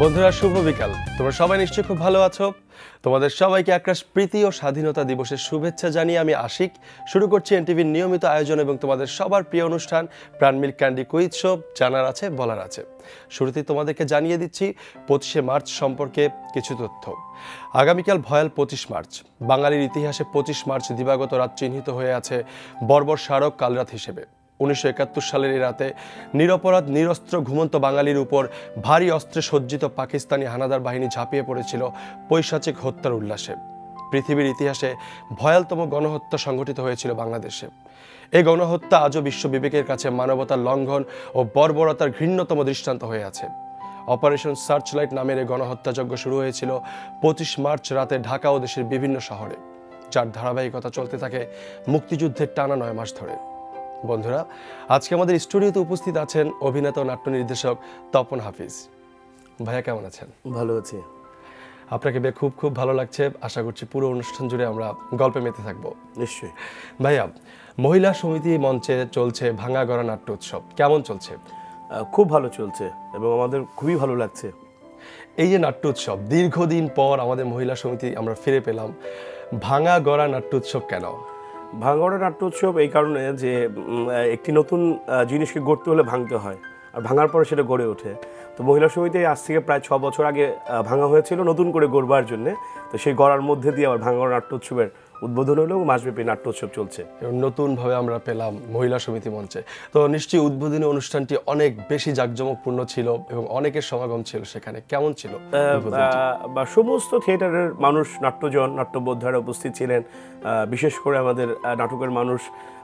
বন্ধুরা শুভ বিকাল। তোমরা সবাই নিশ্চয়ই খুব ভালো আছো। তোমাদের সবাইকে একরাশ প্রীতি ও স্বাধীনতা দিবসের শুভেচ্ছা জানিয়ে আমি আশিক শুরু করছি এনটিভির নিয়মিত আয়োজন এবং তোমাদের সবার প্রিয় অনুষ্ঠান প্রাণ মিল্ক ক্যান্ডি কুইজ শো। জানার আছে বলার আছে। শুরুতেই তোমাদেরকে জানিয়ে দিচ্ছি 25শে মার্চ সম্পর্কে কিছু তথ্য। আগামীকাল ভয়াল 25 মার্চ। বাঙালির ইতিহাসে 25 মার্চ দিবাগত রাত চিহ্নিত হয়ে আছে বর্বর স্মারক কালরাত হিসেবে। 1971 সালের এই রাতে নিরপরাধ নিরস্ত্র ঘুমন্ত বাঙালির উপর ভারী অস্ত্রে সজ্জিত পাকিস্তানি হানাদার বাহিনী ঝাঁপিয়ে পড়েছিল পৈশাচিক হত্যার উল্লাসে। পৃথিবীর ইতিহাসে ভয়ালতম গণহত্যা সংঘটিত হয়েছিল বাংলাদেশে। এই গণহত্যা আজও বিশ্ব বিবেকের কাছে মানবতার লঙ্ঘন ও বর্বরতার ঘৃণ্যতম দৃষ্টান্ত হয়ে আছে। অপারেশন সার্চলাইট নামের এই গণহত্যাযজ্ঞ শুরু হয়েছিল 25 মার্চ রাতে ঢাকা ও দেশের বিভিন্ন শহরে, যার ধারাবাহিকতা চলতে থাকে মুক্তিযুদ্ধের টানা 9 মাস ধরে। বন্ধুরা, আজকে আমাদের স্টুডিওতে উপস্থিত আছেন অভিনেতা ও নাট্য নির্দেশক তপন হাফিজ। ভাইয়া কেমন আছেন? ভালো আছি। আপনাকে খুব খুব ভালো লাগছে। আশা করছি পুরো অনুষ্ঠান জুড়ে আমরা গল্পে মেতে থাকবো। নিশ্চয়ই। ভাইয়া, মহিলা সমিতি মঞ্চে চলছে ভাঙাগড়া নাট্য উৎসব, কেমন চলছে? খুব ভালো চলছে এবং আমাদের খুবই ভালো লাগছে। এই যে নাট্য উৎসব, দীর্ঘদিন পর আমাদের মহিলা সমিতি আমরা ফিরে পেলাম। ভাঙাগড়া নাট্য উৎসব কেন? ভাঙাগড়া নাট্য উৎসব এই কারণে যে একটি নতুন জিনিসকে গড়তে হলে ভাঙতে হয়, আর ভাঙার পরে সেটা গড়ে ওঠে। তো মহিলা সমিতি আজ থেকে প্রায় 6 বছর আগে ভাঙা হয়েছিল নতুন করে গড়বার জন্যে। তো সেই গড়ার মধ্যে দিয়ে আবার ভাঙাগড়া নাট্য উৎসবের উদ্বোধন হলো এবং মাসব্যাপী নাট্য উৎসব চলছে। নতুনভাবে আমরা পেলাম মহিলা সমিতি মঞ্চে। তো নিশ্চয়ই উদ্বোধনী অনুষ্ঠানটি অনেক বেশি জাঁকজমকপূর্ণ ছিল এবং অনেকের সমাগম ছিল সেখানে। কেমন ছিল? সমস্ত থিয়েটারের মানুষ, নাট্যজন, নাট্যবোদ্ধারা উপস্থিত ছিলেন। বিশেষ করে আমাদের নাটকের মানুষ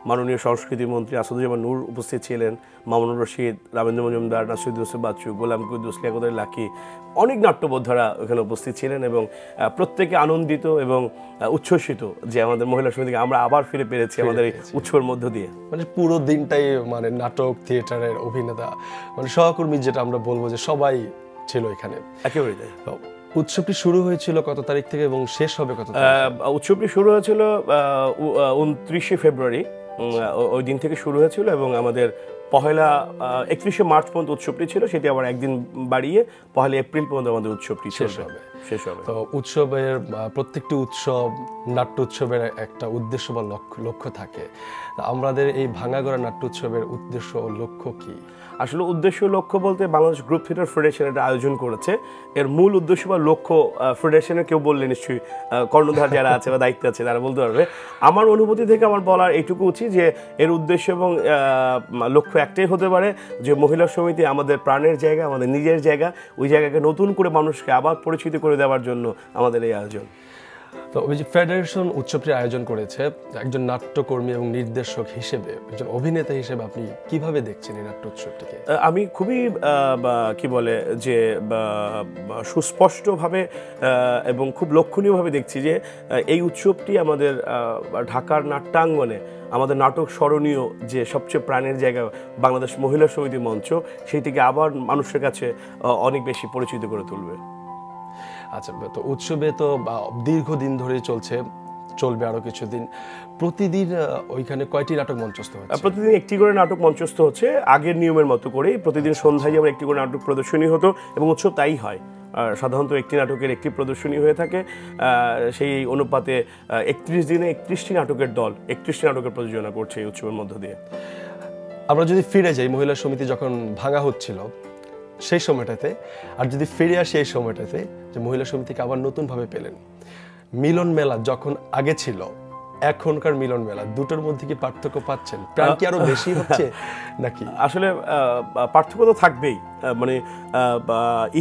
মাননীয় সংস্কৃতি মন্ত্রী আসাদুজ্জামান নূর উপস্থিত ছিলেন, মামুনুর রশিদ, রামেন্দ্র মজুমদার, নাসিরুদ্দিন হোসেন বাচ্চু, গোলাম কুদ্দুস, লিয়াকতের লাকি, অনেক নাট্যবোদ্ধারা ওখানে উপস্থিত ছিলেন এবং প্রত্যেকে আনন্দিত এবং উচ্ছ্বসিত যে আমাদের মহিলা সমিতিকে আমরা আবার ফিরে পেরেছি আমাদের এই উৎসবের মধ্য দিয়ে। মানে পুরো দিনটাই মানে নাটক, থিয়েটারের অভিনেতা, মানে সহকর্মী যেটা আমরা বলবো যে সবাই ছিল এখানে। একেবারেই তাই। উৎসবটি শুরু হয়েছিল কত তারিখ থেকে এবং শেষ হবে কত তারিখ? উৎসবটি শুরু হয়েছিল 29শে ফেব্রুয়ারি, ওই দিন থেকে শুরু হয়েছিল এবং আমাদের 31শে মার্চ পর্যন্ত উৎসবটি ছিল। সেটি আবার একদিন বাড়িয়ে 1 এপ্রিল পর্যন্ত আমাদের উৎসবটি শেষ হবে। তো উৎসবের প্রত্যেকটি উৎসব, নাট্য উৎসবের একটা উদ্দেশ্য বা লক্ষ্য থাকে। আমাদের এই ভাঙাগড়া নাট্য উৎসবের উদ্দেশ্য ও লক্ষ্য কি? আসলে উদ্দেশ্য লক্ষ্য বলতে বাংলাদেশ গ্রুপ থিয়েটার ফেডারেশন এটা আয়োজন করেছে। এর মূল উদ্দেশ্য বা লক্ষ্য ফেডারেশনের কেউ বললে নিশ্চয়ই কর্ণধার যারা আছে বা দায়িত্ব আছে তারা বলতে পারবে। আমার অনুভূতি থেকে আমার বলার এইটুকু উচিত যে এর উদ্দেশ্য এবং লক্ষ্য একটাই হতে পারে যে মহিলা সমিতি আমাদের প্রাণের জায়গা, আমাদের নিজের জায়গা, ওই জায়গাকে নতুন করে মানুষকে আবার পরিচিত করে দেওয়ার জন্য আমাদের এই আয়োজন। তো ওই যে ফেডারেশন উৎসবটি আয়োজন করেছে, একজন নাট্যকর্মী এবং নির্দেশক হিসেবে, একজন অভিনেতা হিসেবে আপনি কিভাবে দেখছেন এই নাট্য উৎসবটিকে? আমি খুবই কি বলে যে সুস্পষ্টভাবে এবং খুব লক্ষণীয়ভাবে দেখছি যে এই উৎসবটি আমাদের ঢাকার নাট্যাঙ্গনে আমাদের নাটক স্মরণীয় যে সবচেয়ে প্রাণের জায়গা বাংলাদেশ মহিলা সমিতি মঞ্চ, সেইটিকে আবার মানুষের কাছে অনেক বেশি পরিচিত করে তুলবে। আচ্ছা, তো উৎসবে তো দীর্ঘদিন ধরে চলবে আরো কিছুদিন। প্রতিদিন ওইখানে কয়টি নাটক মঞ্চস্থ হচ্ছে? প্রতিদিন একটি করে নাটক মঞ্চস্থ হচ্ছে আগের নিয়মের মতো করেই। প্রতিদিন সন্ধ্যায় যেমন একটি করে নাটক প্রদর্শনী হতো এবং উৎসব তাই হয়। সাধারণত একটি নাটকের একটি প্রদর্শনী হয়ে থাকে। সেই অনুপাতে 31 দিনে 31টি নাটকের দল 31টি নাটকের প্রযোজনা করছে এই উৎসবের মধ্য দিয়ে। আমরা যদি ফিরে যাই মহিলা সমিতি যখন ভাঙা হচ্ছিল সেই সময়টাতে, আর যদি ফিরে আসি এই সময়টাতে যে মহিলা সমিতিকে আবার নতুনভাবে পেলেন, মিলন মেলা যখন আগে ছিল এখনকার মিলন মেলা, দুটোর মধ্যে কি পার্থক্য পাচ্ছেন? প্রাণ কি আরো বেশি হচ্ছে নাকি? আসলে পার্থক্য তো থাকবেই, মানে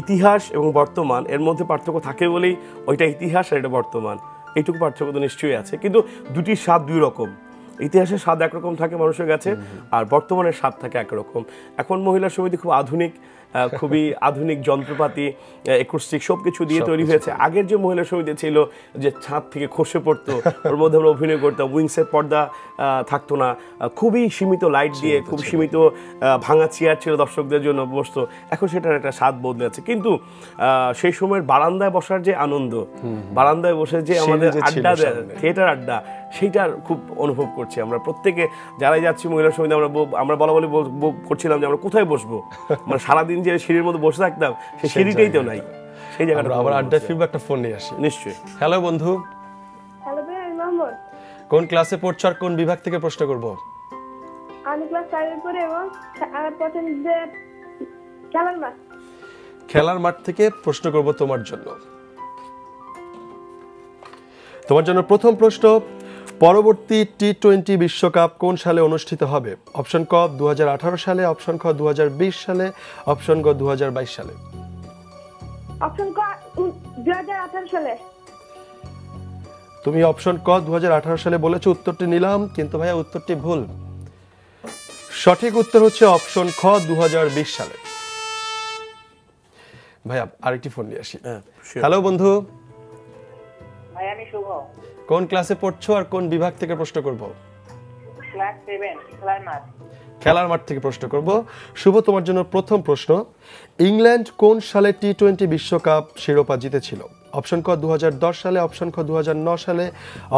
ইতিহাস এবং বর্তমান এর মধ্যে পার্থক্য থাকে বলেই ওইটা ইতিহাস আর এটা বর্তমান, এইটুকু পার্থক্য তো নিশ্চয়ই আছে। কিন্তু দুটির স্বাদ দুই রকম। ইতিহাসের স্বাদ একরকম থাকে মানুষের কাছে, আর বর্তমানের স্বাদ থাকে একরকম। এখন মহিলা সমিতি খুব আধুনিক, খুবই আধুনিক যন্ত্রপাতি, একুস্টিক সব কিছু দিয়ে তৈরি হয়েছে। আগের যে মহিলা সমিতি ছিল যে ছাদ থেকে খসে পড়তো, ওর মধ্যে আমরা অভিনয় করতাম, উইংসের পর্দা থাকতো না, খুবই সীমিত লাইট দিয়ে খুব সীমিত ভাঙা চেয়ার ছিল দর্শকদের জন্য বসতো। এখন সেটার একটা স্বাদ বদলে আছে। কিন্তু সেই সময়ের বারান্দায় বসার যে আনন্দ, বারান্দায় বসে যে আমাদের আড্ডা, থিয়েটার আড্ডা, সেইটার খুব অনুভব করছি যাচ্ছি, আমরা প্রত্যেকে যারাই যাচ্ছি মহিলা সমিতি আমরা বলা বলি করছিলাম যে আমরা কোথায় বসবো, মানে সারাদিন যে সিঁড়ির মধ্যে বসে থাকতাম সেই সিঁড়িটাই তো নাই, সেই জায়গাটা আবার আড্ডা ফিরবো, একটা ফোন নিয়ে আসি। নিশ্চয়ই। হ্যালো বন্ধু, হ্যালো ভাই, আমি মোহাম্মদ। কোন ক্লাসে পড়ছো আর কোন বিভাগ থেকে প্রশ্ন করব? আমি ক্লাস 5 পড়ি এবং আমার পছন্দের খেলার মাঠ। খেলার মাঠ থেকে প্রশ্ন করব তোমার জন্য। তোমার জন্য প্রথম প্রশ্ন, পরবর্তী টি-20 বিশ্বকাপ কোন সালে অনুষ্ঠিত হবে? অপশন ক 2018 সালে, অপশন খ 2020 সালে, অপশন গ 2022 সালে। অপশন ক 2018 সালে। তুমি অপশন ক 2018 সালে বলেছো, উত্তরটি নিলাম, কিন্তু ভাইয়া উত্তরটি ভুল। সঠিক উত্তর হচ্ছে অপশন খ 2020 সালে। ভাইয়া আরেকটি ফোন নিয়ে আসি। হ্যালো বন্ধু, ভাই আমি শুভ, কোন ক্লাসে পড়ছো আর কোন বিভাগ থেকে প্রশ্ন করব? ক্লাস 7 খেলার মাঠ। খেলার মাঠ থেকে প্রশ্ন করব। শুভ, তোমার জন্য প্রথম প্রশ্ন, ইংল্যান্ড কোন সালে টি-20 বিশ্বকাপ শিরোপা জিতেছিল? অপশন ক 2010 সালে, অপশন খ 2009 সালে,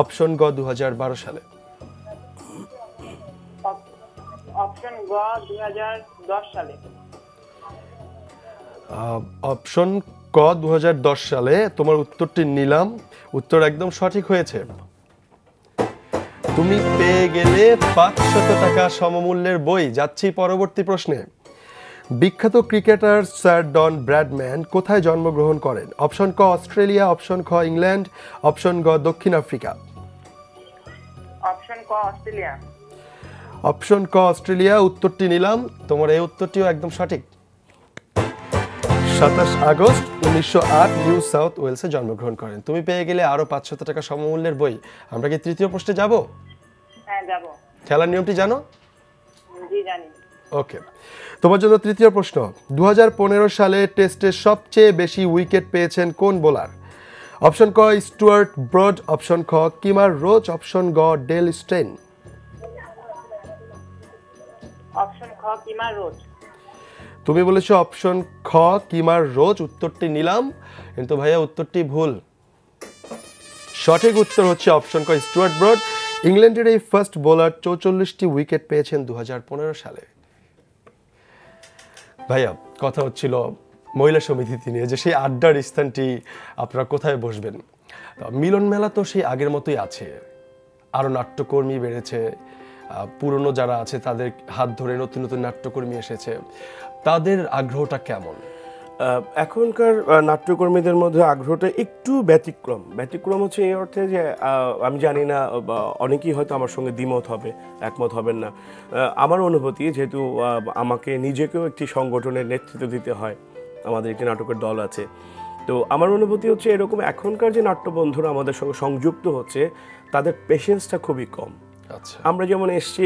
অপশন গ 2012 সালে। অপশন গ 2010 সালে। অপশন ক 2010 সালে, তোমার উত্তরটি নিলাম, উত্তর একদম সঠিক হয়েছে। তুমি পেয়ে গেলে 500 টাকা সমমূল্যের বই। যাচ্ছি পরবর্তী প্রশ্নে। বিখ্যাত ক্রিকেটার স্যার ডন ব্র্যাডম্যান কোথায় জন্মগ্রহণ করেন? অপশন ক অস্ট্রেলিয়া, অপশন খ ইংল্যান্ড, অপশন গ দক্ষিণ আফ্রিকা। অপশন ক অস্ট্রেলিয়া। অপশন ক অস্ট্রেলিয়া, উত্তরটি নিলাম, তোমার এই উত্তরটিও একদম সঠিক। 27 আগস্ট 1908 নিউ সাউথ ওয়েলসে জন্মগ্রহণ করেন। তুমি পেয়ে গেলে আরো 500 টাকা সমমূল্যের বই। আমরা কি তৃতীয় প্রশ্নে যাব? হ্যাঁ যাব। খেলার নিয়মটি জানো? জি জানি। ওকে, তোমার জন্য তৃতীয় প্রশ্ন, 2015 সালে টেস্টে সবচেয়ে বেশি উইকেট পেয়েছেন কোন বোলার? অপশন ক স্টুয়ার্ট ব্রড, অপশন খ কিমার রোচ, অপশন গ ডেল স্টেইন। অপশন খ কিমার রোচ। তুমি বলেছো অপশন খ কিমার রোচ, উত্তরটি নিলাম, কিন্তু ভাইয়া উত্তরটি ভুল। সঠিক উত্তর হচ্ছে অপশন ক স্টুয়ার্ট ব্রড। ইংল্যান্ডের এই ফার্স্ট বোলার 44টি উইকেট পেয়েছেন 2015 সালে। ভাইয়া কথা হচ্ছিল মহিলা সমিতি নিয়ে, যে সেই আড্ডার স্থানটি আপনারা কোথায় বসবেন। মিলন মেলা তো সেই আগের মতোই আছে, আরও নাট্যকর্মী বেড়েছে, পুরনো যারা আছে তাদের হাত ধরে নতুন নতুন নাট্যকর্মী এসেছে, তাদের আগ্রহটা কেমন? এখনকার নাট্যকর্মীদের মধ্যে আগ্রহটা একটু ব্যতিক্রম হচ্ছে এই অর্থে যে আমি জানি না, অনেকেই হয়তো আমার সঙ্গে দ্বিমত হবে, একমত হবেন না। আমার অনুভূতি, যেহেতু আমাকে নিজেকেও একটি সংগঠনের নেতৃত্ব দিতে হয়, আমাদের একটি নাটকের দল আছে, তো আমার অনুভূতি হচ্ছে এরকম এখনকার যে নাট্যবন্ধুরা আমাদের সঙ্গে সংযুক্ত হচ্ছে তাদের পেশেন্সটা খুবই কম। আচ্ছা, আমরা যেমন এসছি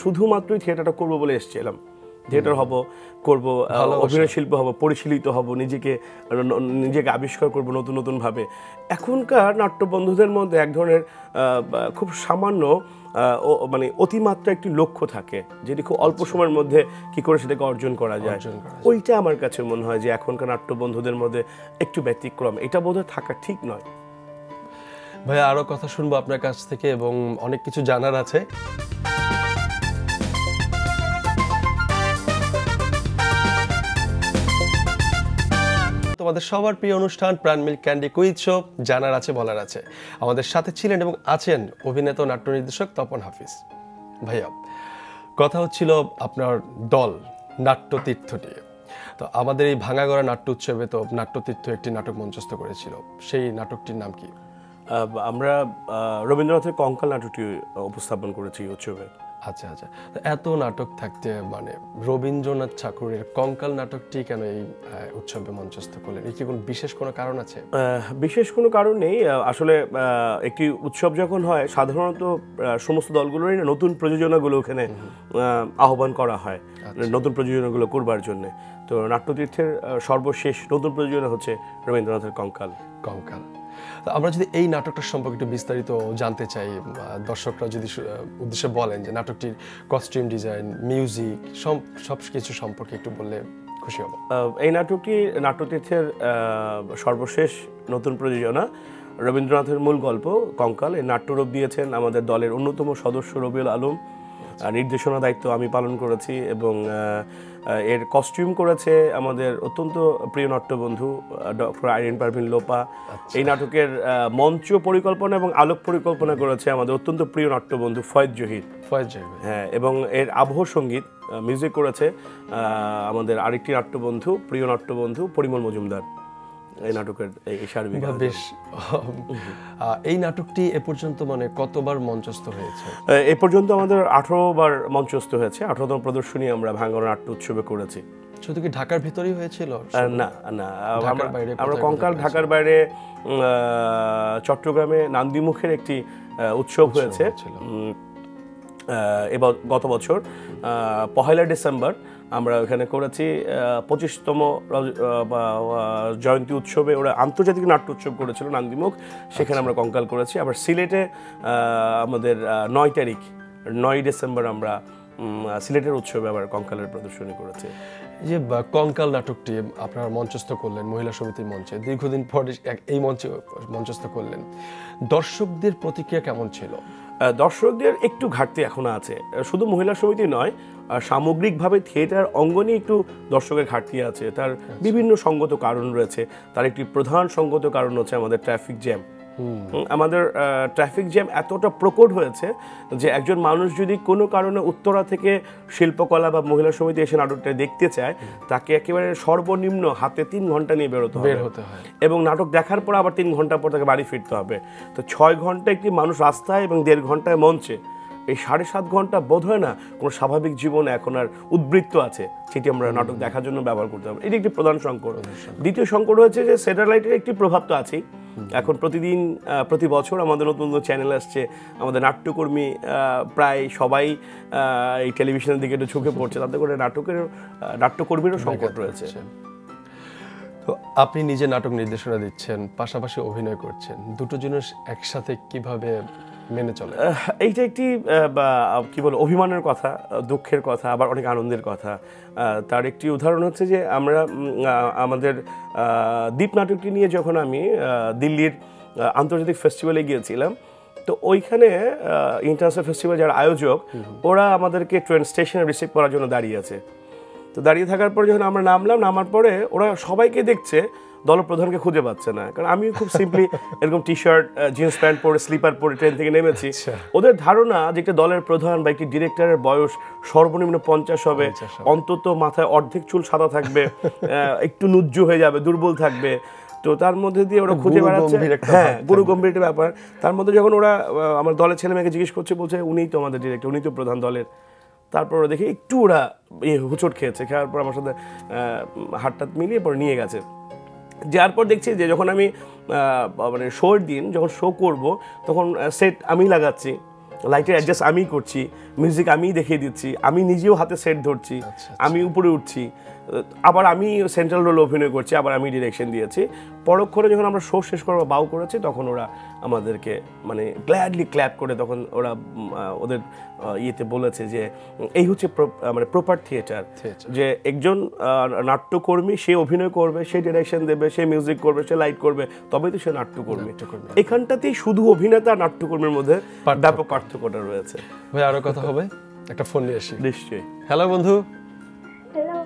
শুধুমাত্রই থিয়েটারটা করবো বলে এসছিলাম, থিয়েটার করব, অভিনয় শিল্প হব, পরিশীলিত হব, নিজেকে আবিষ্কার করব নতুন নতুন ভাবে। এখনকার নাট্যবন্ধুদের মধ্যে এক ধরনের খুব সামান্য মানে অতিমাত্রা একটি লক্ষ্য থাকে, যেটি খুব অল্প সময়ের মধ্যে কি করে সেটাকে অর্জন করা যায়। ওইটা আমার কাছে মনে হয় যে এখনকার নাট্যবন্ধুদের মধ্যে একটু ব্যতিক্রম, এটা বোধহয় থাকা ঠিক নয়। ভাইয়া আরো কথা শুনবো আপনার কাছ থেকে এবং অনেক কিছু জানার আছে। তোমাদের সবার প্রিয় অনুষ্ঠান প্রাণ মিল্ক ক্যান্ডি কুইজ শো, জানার আছে বলার আছে। আমাদের সাথে ছিলেন এবং আছেন অভিনেতা ও নাট্য নির্দেশক তপন হাফিজ। ভাইয়া কথা হচ্ছিল আপনার দল নাট্যতীর্থ নিয়ে। তো আমাদের এই ভাঙাগড়া নাট্য উৎসবে তো নাট্যতীর্থ একটি নাটক মঞ্চস্থ করেছিল, সেই নাটকটির নাম কি? আমরা রবীন্দ্রনাথের কঙ্কাল নাটকটি উপস্থাপন করেছি উৎসবে। আচ্ছা আচ্ছা, এত নাটক থাকতে মানে রবীন্দ্রনাথ ঠাকুরের কঙ্কাল নাটকটি কেন এই উৎসবে মঞ্চস্থ করলেন? এই কি কোনো বিশেষ কোনো কারণ আছে? বিশেষ কোনো কারণ নেই। আসলে একটি উৎসব যখন হয় সাধারণত সমস্ত দলগুলোরই নতুন প্রযোজনাগুলো ওখানে আহ্বান করা হয়, নতুন প্রযোজনাগুলো করবার জন্য। তো নাট্যতীর্থের সর্বশেষ নতুন প্রযোজনা হচ্ছে রবীন্দ্রনাথের কঙ্কাল। আমরা যদি এই নাটকটার সম্পর্কে একটু বিস্তারিত জানতে চাই, দর্শকরা যদি উদ্দেশ্যে বলেন যে নাটকটির কস্টিউম ডিজাইন, মিউজিক সব কিছু সম্পর্কে একটু বললে খুশি হব। এই নাটকটি নাট্যতীর্থের সর্বশেষ নতুন প্রযোজনা। রবীন্দ্রনাথের মূল গল্প কঙ্কাল, এই নাট্যরূপ দিয়েছেন আমাদের দলের অন্যতম সদস্য রবিউল আলম। নির্দেশনা দায়িত্ব আমি পালন করেছি এবং এর কস্টিউম করেছে আমাদের অত্যন্ত প্রিয় নাট্যবন্ধু ডক্টর আইরিন পারভিন লোপা। এই নাটকের মঞ্চ পরিকল্পনা এবং আলোক পরিকল্পনা করেছে আমাদের অত্যন্ত প্রিয় নাট্যবন্ধু ফয়েজ জহির। হ্যাঁ, এবং এর আবহ সঙ্গীত মিউজিক করেছে আমাদের আরেকটি নাট্যবন্ধু, প্রিয় নাট্যবন্ধু পরিমল মজুমদার। এই নাটকের এই সার্বিক বেশ। এই নাটকটি এ পর্যন্ত মানে কতবার মঞ্চস্থ হয়েছে? এ পর্যন্ত আমাদের 18 বার মঞ্চস্থ হয়েছে। 18তম প্রদর্শনী আমরা ভাঙ্গর নাট্য উৎসবে করেছি। শুধু কি ঢাকার ভিতরেই হয়েছিল? না না, আমরা কঙ্কাল ঢাকার বাইরে চট্টগ্রামে নান্দিমুখের একটি উৎসব হয়েছে এবার গত বছর 1 ডিসেম্বর আমরা ওখানে করেছি। 25তম জয়ন্তী উৎসবে ওরা আন্তর্জাতিক নাট্য উৎসব করেছিল নান্দিমুখ, সেখানে আমরা কঙ্কাল করেছি। আবার সিলেটে আমাদের 9 ডিসেম্বর আমরা সিলেটের উৎসবে আবার কঙ্কালের প্রদর্শনী করেছি। যে কঙ্কাল নাটকটি আপনারা মঞ্চস্থ করলেন মহিলা সমিতির মঞ্চে, দীর্ঘদিন পর এই মঞ্চে মঞ্চস্থ করলেন, দর্শকদের প্রতিক্রিয়া কেমন ছিল? দর্শকদের একটু ঘাটতি এখনো আছে, শুধু মহিলা সমিতি নয়, সামগ্রিকভাবে থিয়েটার অঙ্গনে একটু দর্শকের ঘাটতি আছে। তার বিভিন্ন সঙ্গত কারণ রয়েছে। তার একটি প্রধান সঙ্গত কারণ হচ্ছে আমাদের ট্রাফিক জ্যাম। আমাদের ট্রাফিক জ্যাম এতটা প্রকট হয়েছে যে একজন মানুষ যদি কোনো কারণে উত্তরা থেকে শিল্পকলা বা মহিলা সমিতি এসে নাটকটা দেখতে চায়, তাকে একেবারে সর্বনিম্ন হাতে 3 ঘন্টা নিয়ে বের হতে হয় এবং নাটক দেখার পর আবার 3 ঘন্টা পর তাকে বাড়ি ফিরতে হবে। তো 6 ঘন্টা একটি মানুষ রাস্তায় এবং 1.5 ঘন্টায় মঞ্চে, এই 7.5 ঘন্টা বোধ হয় না কোনো স্বাভাবিক জীবনে এখন আর উদ্বৃত্ত আছে সেটি আমরা নাটক দেখার জন্য ব্যবহার করতে হবে। এটি একটি প্রধান সংকট। দ্বিতীয় সংকট হচ্ছে যে স্যাটেলাইটের একটি প্রভাব তো আছেই। এখন প্রতি বছর আমাদের নতুন নতুন চ্যানেল আসছে, আমাদের নাট্যকর্মী প্রায় সবাই এই টেলিভিশনের দিকে একটু ঝুঁকে পড়ছে, তাতে করে নাট্যকর্মীরও সংকট রয়েছে। তো আপনি নিজে নাটক নির্দেশনা দিচ্ছেন, পাশাপাশি অভিনয় করছেন, দুটো জিনিস একসাথে কিভাবে মেনে চলে? এইটা একটি কি বল অভিমানের কথা, দুঃখের কথা, আবার অনেক আনন্দের কথা। তার একটি উদাহরণ হচ্ছে যে আমরা আমাদের দ্বীপ নাটকটি নিয়ে যখন আমি দিল্লির আন্তর্জাতিক ফেস্টিভ্যালে গিয়েছিলাম, তো ওইখানে ইন্টারন্যাশনাল ফেস্টিভ্যাল যারা আয়োজক, ওরা আমাদেরকে ট্রেন স্টেশনে রিসিভ করার জন্য দাঁড়িয়ে আছে। তো দাঁড়িয়ে থাকার পর যখন আমরা নামার পরে ওরা সবাইকে দেখছে, দলপ্রধানকে খুঁজে পাচ্ছে না। কারণ আমি খুব সিম্পলি এরকম টি শার্ট জিন্স প্যান্ট পরে স্লিপার পরে ট্রেন থেকে নেমেছি। ওদের ধারণা যে একটা দলের প্রধান বা একটি ডিরেক্টরের বয়স সর্বনিম্ন 50 হবে, অন্তত মাথায় অর্ধেক চুল সাদা থাকবে, একটু নুজ্জু হয়ে যাবে, দুর্বল থাকবে। তো তার মধ্যে দিয়ে ওরা খুঁজে বেড়াচ্ছে, হ্যাঁ গুরু গম্ভীর একটা ব্যাপার। তার মধ্যে যখন ওরা আমার দলের ছেলে মেয়েকে জিজ্ঞেস করছে, বলছে উনিই তো আমাদের ডিরেক্টর, উনি তো প্রধান দলের। তারপর ওরা দেখি একটু ওরা হুচট খেয়েছে, খাওয়ার পর আমার সাথে হাতটাত মিলিয়ে পরে নিয়ে গেছে। যার পর দেখছি যে যখন আমি মানে শোর দিন যখন শো করব, তখন সেট আমি লাগাচ্ছি, লাইটের অ্যাডজাস্ট আমিই করছি, মিউজিক আমিই দেখিয়ে দিচ্ছি, আমি নিজেও হাতে সেট ধরছি, আমি উপরে উঠছি, আবার আমি সেন্ট্রাল রোল অভিনয় করছি, আবার আমি ডিরেকশন দিয়েছি। পরক্ষণে যখন আমরা শো শেষ করবো বাউ করেছি, তখন ওরা আমাদেরকে মানে গ্ল্যাডলি ক্ল্যাপ করে তখন ওরা ওদের ইয়েতে বলেছে যে এই হচ্ছে মানে প্রপার থিয়েটার, যে একজন নাট্যকর্মী সে অভিনয় করবে, সে ডিরেকশন দেবে, সে মিউজিক করবে, সে লাইট করবে, তবেই তো সে নাট্যকর্মী। এখানটাতেই শুধু অভিনেতা নাট্যকর্মীর মধ্যে ব্যাপক পার্থক্যটা রয়েছে। ভাই আরো কথা হবে, একটা ফোন নিয়ে আসি। নিশ্চয়ই। হ্যালো বন্ধু, হ্যালো,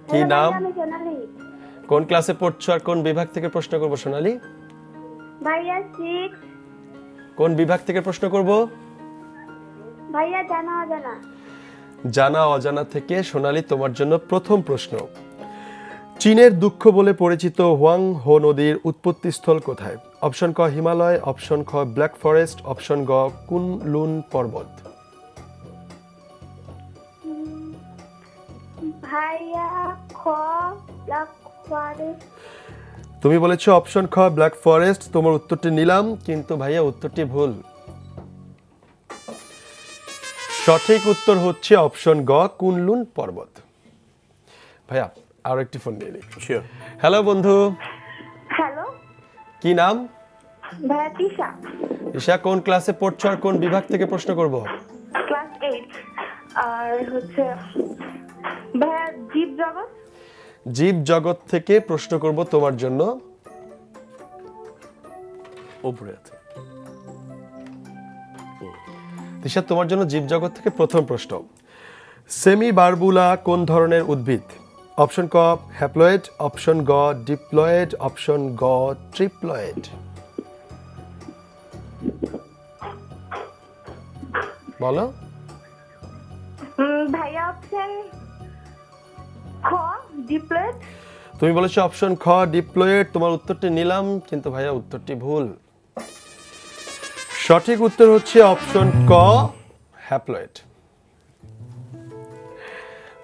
কি নাম, আমি সোনালি। কোন ক্লাসে পড়ছো আর কোন বিভাগ থেকে প্রশ্ন করব? সোনালি ভাইয়া 6। কোন বিভাগ থেকে প্রশ্ন করব? ভাইয়া জানা অজানা। জানা অজানা থেকে সোনালি তোমার জন্য প্রথম প্রশ্ন। চীনের দুঃখ বলে পরিচিত হোয়াং হো নদীর উৎপত্তিস্থল কোথায়? অপশন ক হিমালয়, অপশন খ ব্ল্যাক ফরেস্ট, অপশন গ কুনলুন পর্বত। ভাইয়া খ ব্ল্যাক ফরেস্ট। তুমি বলেছো অপশন খ ব্ল্যাক ফরেস্ট, তোমার উত্তরটি নিলাম, কিন্তু ভাইয়া উত্তরটি ভুল। সঠিক উত্তর হচ্ছে অপশন গ কুনলুন পর্বত। ভাইয়া আরো একটি ফোন নিয়ে নিই। হ্যালো বন্ধু, হ্যালো, কি নাম? ভাইয়া তিশা। ঈশা, কোন ক্লাসে পড়ছো আর কোন বিভাগ থেকে প্রশ্ন করব? ক্লাস 8। আর হচ্ছে ভাইয়া জীব জগৎ। জীব জগৎ থেকে প্রশ্ন করব তোমার জন্য। উপরে আছে। দিশা, তোমার জন্য জীবজগৎ থেকে প্রথম প্রশ্ন। সেমি বারবুলা কোন ধরনের উদ্ভিদ? অপশন ক হ্যাপ্লয়েড, অপশন গ ডিপ্লয়েড, অপশন গ ট্রিপ্লয়েড। বলো। ভাইয়া অপশন খ ডিপ্লয়েড। তুমি বলেছো অপশন খ ডিপ্লয়েড। তোমার উত্তরটি নিলাম, কিন্তু ভাইয়া উত্তরটি ভুল। সঠিক উত্তর হচ্ছে অপশন ক হ্যাপ্লয়েড।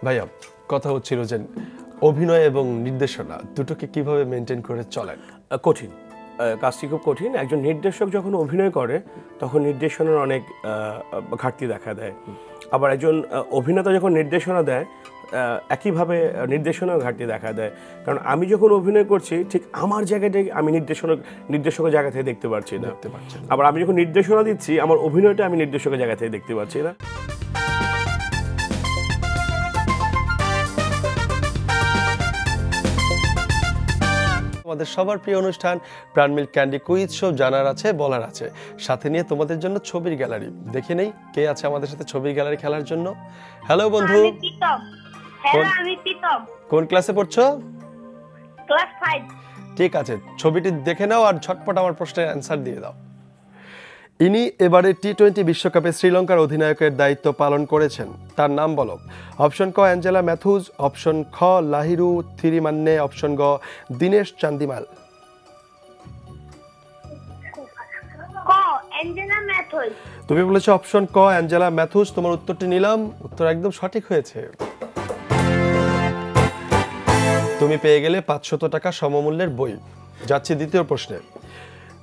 ভাইয়া, কথা হচ্ছিল যে অভিনয় এবং নির্দেশনা দুটোকে কিভাবে মেনটেন করে চলেন? কঠিন, কাজটি খুব কঠিন। একজন নির্দেশক যখন অভিনয় করে তখন নির্দেশনার অনেক ঘাটতি দেখা দেয়। আবার একজন অভিনেতা যখন নির্দেশনা দেয় একইভাবে নির্দেশনার ঘাটতি দেখা দেয়। কারণ আমি যখন অভিনয় করছি ঠিক আমার জায়গাটাই আমি নির্দেশকের জায়গা থেকে দেখতে পারছি না। আবার আমি যখন নির্দেশনা দিচ্ছি আমার অভিনয়টা আমি নির্দেশকের জায়গা থেকে দেখতে পাচ্ছি না। আমাদের সবার প্রিয় অনুষ্ঠান প্রাণ মিল্ক ক্যান্ডি কুইজ শো, জানার আছে বলার আছে, সাথে নিয়ে তোমাদের জন্য ছবির গ্যালারি। দেখে নেই কে আছে আমাদের সাথে ছবির গ্যালারি খেলার জন্য। হ্যালো বন্ধু। আমি প্রীতম। কোন ক্লাসে পড়ছো? ক্লাস 5। ঠিক আছে, ছবিটি দেখে নাও আর ঝটপট আমার প্রশ্নের অ্যান্সার দিয়ে দাও। ইনি এবারে টি-20 বিশ্বকাপে শ্রীলঙ্কার অধিনায়কের দায়িত্ব পালন করেছেন, তার নাম বলো। অপশন ক অ্যাঞ্জেলা ম্যাথুজ, অপশন খ লাহিরু থিরিমান্নে, অপশন গ দিনেশ চান্দিমাল। ক অ্যাঞ্জেলা ম্যাথুজ। তুমি বলেছো অপশন ক অ্যাঞ্জেলা ম্যাথুজ। তোমার উত্তরটি নিলাম, উত্তর একদম সঠিক হয়েছে। তুমি পেয়ে গেলে 500 টাকা সমমূল্যের বই। যাচ্ছি দ্বিতীয় প্রশ্নে।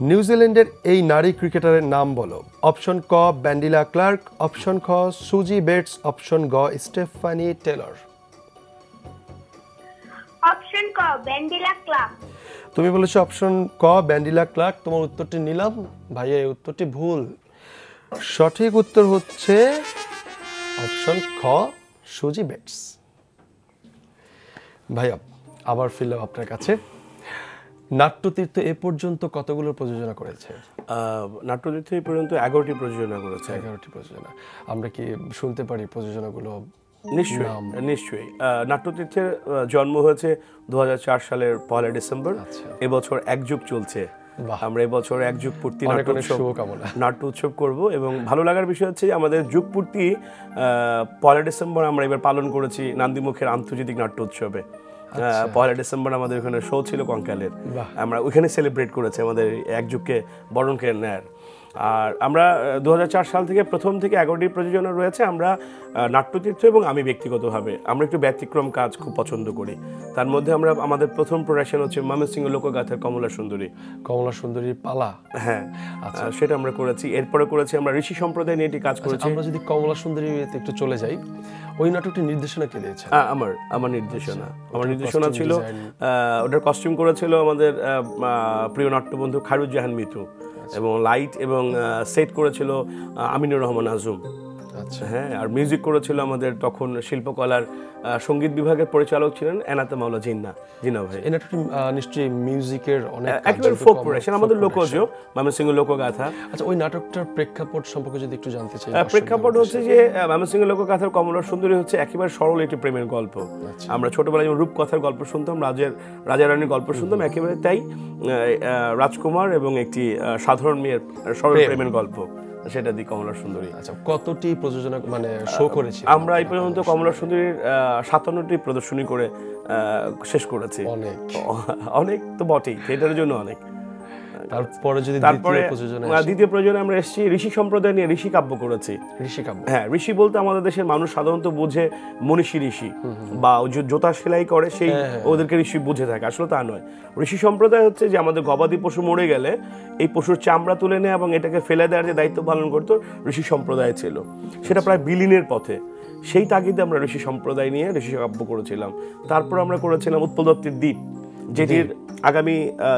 নিউজিল্যান্ডের এই নারী ক্রিকেটারের নাম বলো। অপশন ক ব্যান্ডিলা ক্লার্ক, অপশন খ সুজি বেটস, অপশন গ স্টেফানি টেলর। অপশন ক ব্যান্ডিলা ক্লার্ক। তুমি বলেছো অপশন ক ব্যান্ডিলা ক্লার্ক। তোমার উত্তরটি নিলাম, ভাইয়া এই উত্তরটি ভুল। সঠিক উত্তর হচ্ছে অপশন খ সুজি বেটস। ভাইয়া আবার ফিরলাম আপনার কাছে। নাট্যতীর্থ এ পর্যন্ত কতগুলো প্রযোজনা করেছে? নাট্যতীর্থ এই পর্যন্ত 11টি প্রযোজনা করেছে। 11টি প্রযোজনা। আমরা কি শুনতে পারি প্রযোজনাগুলো? নিশ্চয়ই। নাট্যতীর্থের জন্ম হয়েছে 2004 সালের 1 ডিসেম্বর। এবছর 1 যুগ চলছে। আমরা এবছর 1 যুগ পূর্তি নাট্য উৎসব করব এবং ভালো লাগার বিষয় হচ্ছে আমাদের যুগ পূর্তি 1 ডিসেম্বর আমরা এবার পালন করেছি নান্দিমুখের আন্তর্জাতিক নাট্য উৎসবে। 1 ডিসেম্বর আমাদের ওখানে শো ছিল কঙ্কালের, আমরা ওইখানে সেলিব্রেট করেছি আমাদের 1 যুগকে বরণ করে নেয়ার। আর আমরা 2004 সাল থেকে প্রথম থেকে 11টি প্রযোজনা রয়েছে। আমরা নাট্যতীর্থ এবং আমি ব্যক্তিগতভাবে আমরা একটু ব্যতিক্রম কাজ খুব পছন্দ করি। তার মধ্যে আমরা আমাদের প্রথম প্রোডাকশন হচ্ছে ময়মনসিংহ লোকগাথার কমলা সুন্দরী। কমলা সুন্দরীর পালা, হ্যাঁ সেটা আমরা করেছি। এরপরে করেছি আমরা ঋষি সম্প্রদায় নিয়ে একটি কাজ করেছি। আমরা যদি কমলা সুন্দরীতে একটু চলে যাই, ওই নাটকটি নির্দেশনা কে দিয়েছে? আমার নির্দেশনা ছিল, ওটার কস্টিউম করেছিল আমাদের প্রিয় নাট্যবন্ধু খায়রুজ্জাহান মিতু এবং লাইট এবং সেট করেছিল আমিনুর রহমান আজম। আচ্ছা, হ্যাঁ, আর মিউজিক করেছিল আমাদের তখন শিল্পকলার সঙ্গীত বিভাগের পরিচালক ছিলেন এনাতে মাওলা জিন্না ভাই। এই নাটকটি নিশ্চয়ই মিউজিকের অনেক একেবারে ফোক প্রোডাকশন, আমাদের লোকজ ময়মনসিংহ লোকগাথা। আচ্ছা, ওই নাটকটার প্রেক্ষাপট সম্পর্কে যদি একটু জানতে চাই। প্রেক্ষাপট হচ্ছে যে ময়মনসিংহ লোকগাথার কমলা সুন্দরী হচ্ছে একেবারে সরল একটি প্রেমের গল্প। আমরা ছোটবেলায় যেমন রূপকথার গল্প শুনতাম, রাজা রানীর গল্প শুনতাম, একেবারে তাই রাজকুমার এবং একটি সাধারণ মেয়ের সরল প্রেমের গল্প, সেটা দি কমলা সুন্দরী। আচ্ছা, কতটি প্রযোজনা মানে শো করেছি আমরা এই পর্যন্ত কমলা সুন্দরীর 57টি প্রদর্শনী করে শেষ করেছি। অনেক তো বটেই, থিয়েটারের জন্য অনেক। তারপরে দ্বিতীয় প্রয়োজনে আমরা এসেছি ঋষি সম্প্রদায় নিয়ে ঋষি কাব্য করেছি। ঋষি কাব্য, হ্যাঁ, ঋষি বলতে আমাদের দেশের মানুষ সাধারণত বোঝে মনীষী ঋষি বা জোতা সেলাই করে সেই ওদেরকে ঋষি বুঝে থাকে, আসলে তা নয়। ঋষি সম্প্রদায় হচ্ছে যে আমাদের গবাদি পশু মরে গেলে এই পশুর চামড়া তুলে নেয় এবং এটাকে ফেলে দেওয়ার যে দায়িত্ব পালন করতো ঋষি সম্প্রদায় ছিল, সেটা প্রায় বিলীনের পথে। সেই তাগিদে আমরা ঋষি সম্প্রদায় নিয়ে ঋষি কাব্য করেছিলাম। তারপর আমরা করেছিলাম উৎপল দত্তের দ্বীপ, যেটির আগামী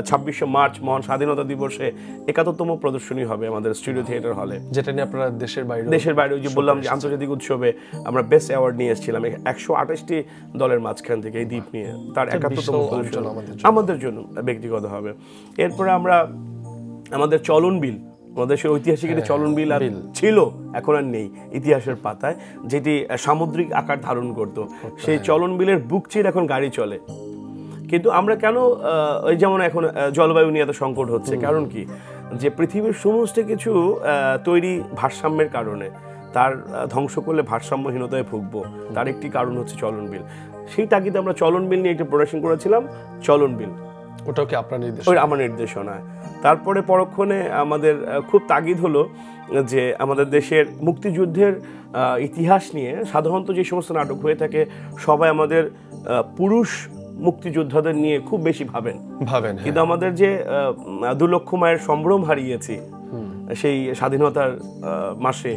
26শে মার্চ মহান স্বাধীনতা দিবসে 71তম প্রদর্শনী হবে আমাদের স্টুডিও থিয়েটার হলে, যেটা নিয়ে আপনারা দেশের বাইরে যে বললাম যে আন্তর্জাতিক উৎসবে আমরা বেস্ট অ্যাওয়ার্ড নিয়ে এসেছিলাম 128টি দলের মাঝখান থেকে এই দ্বীপ নিয়ে। তার 71তম প্রদর্শনী আমাদের জন্য ব্যক্তিগত হবে। এরপরে আমরা আমাদের চলন বিল, আমাদের সেই ঐতিহাসিক একটি চলন বিল আর ছিল, এখন আর নেই ইতিহাসের পাতায়, যেটি সামুদ্রিক আকার ধারণ করত। সেই চলন বিলের বুক চিরে এখন গাড়ি চলে। কিন্তু আমরা কেন ওই যেমন এখন জলবায়ু নিয়ে এত সংকট হচ্ছে, কারণ কি, যে পৃথিবীর সমস্ত কিছু তৈরি ভারসাম্যের কারণে, তার ধ্বংস করলে ভারসাম্যহীনতায় ভুগবো, তার একটি কারণ হচ্ছে চলন বিল। সেই তাগিদে আমরা চলন বিল নিয়ে একটি প্রোডাকশন করেছিলাম, চলন বিল। ওটাও কি আপনার নির্দেশ? ওই আমার নির্দেশনায়। তারপরে পরক্ষণে আমাদের খুব তাগিদ হলো যে আমাদের দেশের মুক্তিযুদ্ধের ইতিহাস নিয়ে সাধারণত যে সমস্ত নাটক হয়ে থাকে, সবাই আমাদের পুরুষ মুক্তিযোদ্ধাদের নিয়ে খুব বেশি ভাবেন। কিন্তু আমাদের যে 2 লক্ষ মায়ের সম্ভ্রম হারিয়েছি সেই স্বাধীনতার মাসে,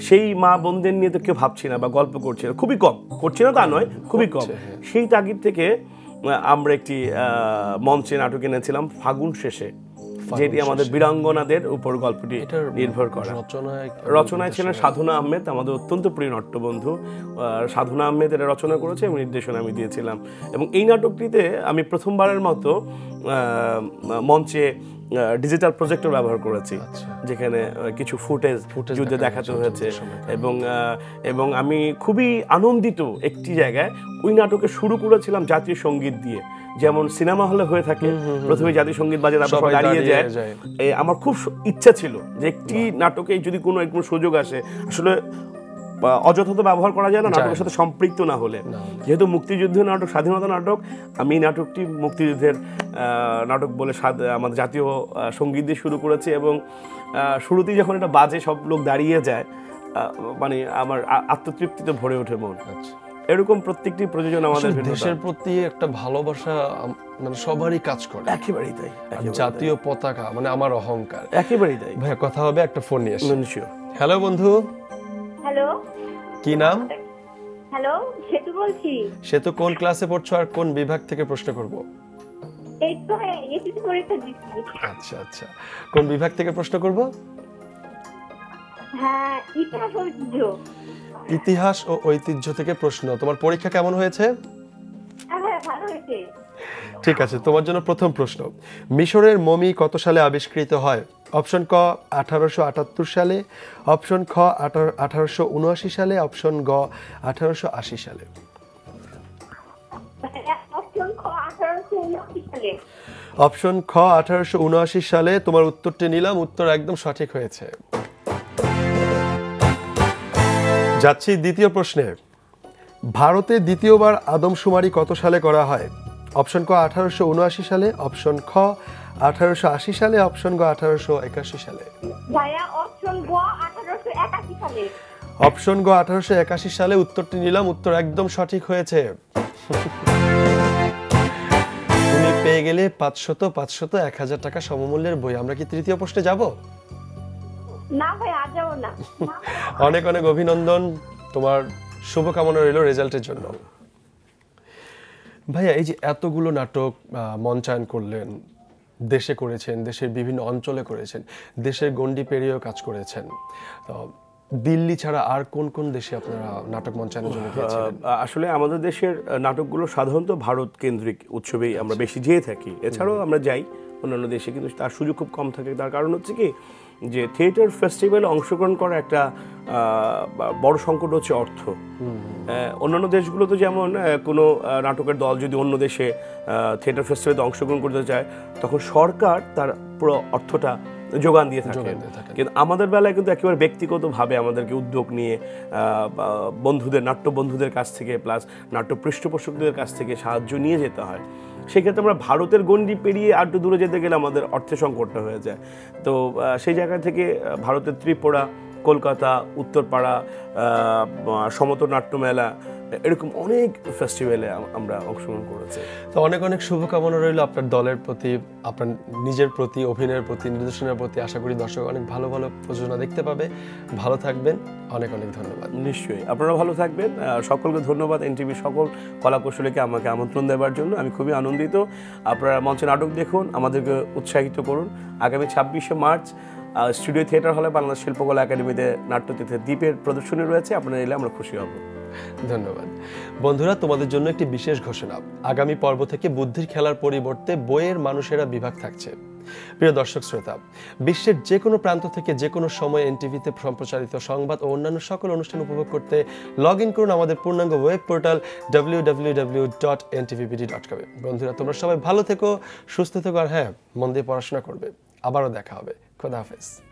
সেই মা বোনদের নিয়ে তো কেউ ভাবছি না বা গল্প করছে না, খুবই কম করছি না তা নয়, খুবই কম। সেই তাগিদ থেকে আমরা একটি মঞ্চে নাটক এনেছিলাম ফাগুন শেষে, যেটি আমাদের বীরাঙ্গনাদের উপর গল্পটি নির্ভর করা। রচনায় ছিলেন সাধনা আহমেদ, আমাদের অত্যন্ত প্রিয় নাট্যবন্ধু। সাধনা আহমেদ এটা রচনা করেছে এবং নির্দেশনা আমি দিয়েছিলাম। এবং এই নাটকটিতে আমি প্রথমবারের মতো মঞ্চে ডিজিটাল প্রজেক্টর ব্যবহার করেছি, যেখানে কিছু ফুটেজ যুদ্ধে দেখাতে হয়েছে। এবং আমি খুবই আনন্দিত একটি জায়গায়, ওই নাটকে শুরু করেছিলাম জাতীয় সঙ্গীত দিয়ে, যেমন সিনেমা হলে হয়ে থাকে, প্রথমে জাতীয় সঙ্গীত বাজে তারপর দাঁড়িয়ে যায়। আমার খুব ইচ্ছা ছিল যে একটি নাটকে যদি কোনো সুযোগ আসে, আসলে অযথাত ব্যবহার করা যায় না নাটকের সাথে সম্পৃক্ত না হলে। যেহেতু মুক্তিযুদ্ধের নাটক, স্বাধীনতা নাটক, আমি এই নাটকটি মুক্তিযুদ্ধের নাটক বলে আমাদের জাতীয় সঙ্গীত দিয়ে শুরু করেছি। এবং শুরুতেই যখন এটা বাজে, সব লোক দাঁড়িয়ে যায়, মানে আমার আত্মতৃপ্তিতে ভরে ওঠে মন। এরকম প্রত্যেকটি প্রযোজন আমাদের দেশের প্রতি একটা ভালোবাসা মানে সবারই কাজ করে। একেবারেই তাই। জাতীয় পতাকা মানে আমার অহংকার। একেবারেই তাই। ভাইয়া কথা হবে, একটা ফোন নিয়ে আসি। হ্যালো বন্ধু। হ্যালো, কি নাম? হ্যালো, সেতু বলছি। সেতু কোন ক্লাসে পড়ছো আর কোন বিভাগ থেকে প্রশ্ন করব? এই তো এসএসসি পরীক্ষা দিচ্ছি। আচ্ছা আচ্ছা, কোন বিভাগ থেকে প্রশ্ন করব? হ্যাঁ, ইতিহাস ঐতিহ্য। ইতিহাস ও ঐতিহ্য থেকে প্রশ্ন। তোমার পরীক্ষা কেমন হয়েছে? হ্যাঁ, ভালো হয়েছে। ঠিক আছে, তোমার জন্য প্রথম প্রশ্ন। মিশরের মমি কত সালে আবিষ্কৃত হয়? অপশন ক 1878 সালে, অপশন খ 1879 সালে, অপশন গ 1880 সালে। অপশন খ 1879 সালে। অপশন খ 1879 সালে। তোমার উত্তরটি নিলাম, উত্তর একদম সঠিক হয়েছে। যাচ্ছি দ্বিতীয় প্রশ্নে। ভারতে দ্বিতীয়বার আদমশুমারি কত সালে করা হয়? অপশন ক 1879 সালে, অপশন খ 1880 সালে, অপশন গ 1881 সালে। ভাইয়া অপশন গ 1881 সালে। অপশন গ 1881 সালে উত্তরটি নিলাম, উত্তর একদম সঠিক হয়েছে। তুমি পেয়ে গেলে 500 1000 টাকা সমমূল্যের বই। আমরা কি তৃতীয় প্রশ্নে যাব? না ভাই, আজ যাব না। অনেক অনেক অভিনন্দন, তোমার শুভকামনা রইল রেজাল্টের জন্য। ভাইয়া, এই যে এতগুলো নাটক মঞ্চায়ন করলেন, দেশে করেছেন, দেশের বিভিন্ন অঞ্চলে করেছেন, দেশের গণ্ডি পেরিয়েও কাজ করেছেন, তো দিল্লি ছাড়া আর কোন কোন দেশে আপনারা নাটক মঞ্চায়নের জন্য গিয়েছিলেন? আসলে আমাদের দেশের নাটকগুলো সাধারণত ভারত কেন্দ্রিক উৎসবেই আমরা বেশি যেয়ে থাকি। এছাড়াও আমরা যাই অন্যান্য দেশে, কিন্তু তার সুযোগ খুব কম থাকে। তার কারণ হচ্ছে কি, যে থিয়েটার ফেস্টিভ্যালে অংশগ্রহণ করা একটা বড় সংকট হচ্ছে অর্থ। অন্যান্য দেশগুলোতে যেমন কোনো নাটকের দল যদি অন্য দেশে থিয়েটার ফেস্টিভ্যালে অংশগ্রহণ করতে চায়, তখন সরকার তার পুরো অর্থটা যোগান দিয়ে থাকে। কিন্তু আমাদের বেলায় কিন্তু একেবারে ব্যক্তিগতভাবে আমাদেরকে উদ্যোগ নিয়ে বন্ধুদের, নাট্য বন্ধুদের কাছ থেকে, প্লাস নাট্য পৃষ্ঠপোষকদের কাছ থেকে সাহায্য নিয়ে যেতে হয়। সেক্ষেত্রে আমরা ভারতের গণ্ডি পেরিয়ে আর একটু দূরে যেতে গেলে আমাদের অর্থের সংকটটা হয়ে যায়। তো সেই জায়গা থেকে ভারতের ত্রিপুরা, কলকাতা, উত্তরপাড়া, সমতল নাট্যমেলা, এরকম অনেক ফেস্টিভ্যালে আমরা অংশগ্রহণ করেছি। তো অনেক অনেক শুভকামনা রইল আপনার দলের প্রতি, আপনার নিজের প্রতি, অভিনয়ের প্রতি, নির্দেশনার প্রতি। আশা করি দর্শক অনেক ভালো ভালো প্রযোজনা দেখতে পাবে। ভালো থাকবেন, অনেক অনেক ধন্যবাদ। নিশ্চয়ই, আপনারা ভালো থাকবেন। সকলকে ধন্যবাদ এনটিভি সকল কলাকৌশলীকে আমাকে আমন্ত্রণ দেওয়ার জন্য। আমি খুবই আনন্দিত। আপনারা মঞ্চে নাটক দেখুন, আমাদেরকে উৎসাহিত করুন। আগামী 26শে মার্চ স্টুডিও থিয়েটার হলে বাংলাদেশ শিল্পকলা একাডেমিতে নাট্যতীর্থে দ্বীপের প্রদর্শনী রয়েছে। আপনারা এলে আমরা খুশি হব। ধন্যবাদ। বন্ধুরা, তোমাদের জন্য একটি বিশেষ ঘোষণা। আগামী পর্ব থেকে বুদ্ধির খেলার পরিবর্তে বইয়ের মানুষেরা বিভাগ থাকছে। প্রিয় দর্শক শ্রোতা, বিশ্বের যে কোনো প্রান্ত থেকে যে কোনো সময় এনটিভিতে সম্প্রচারিত সংবাদ ও অন্যান্য সকল অনুষ্ঠান উপভোগ করতে লগ ইন করুন আমাদের পূর্ণাঙ্গ ওয়েব পোর্টাল www.ntvbd.com। বন্ধুরা, তোমরা সবাই ভালো থেকো, সুস্থ থেকো, আর হ্যাঁ, মন দিয়ে পড়াশোনা করবে। আবারও দেখা হবে। খোদা হাফেজ।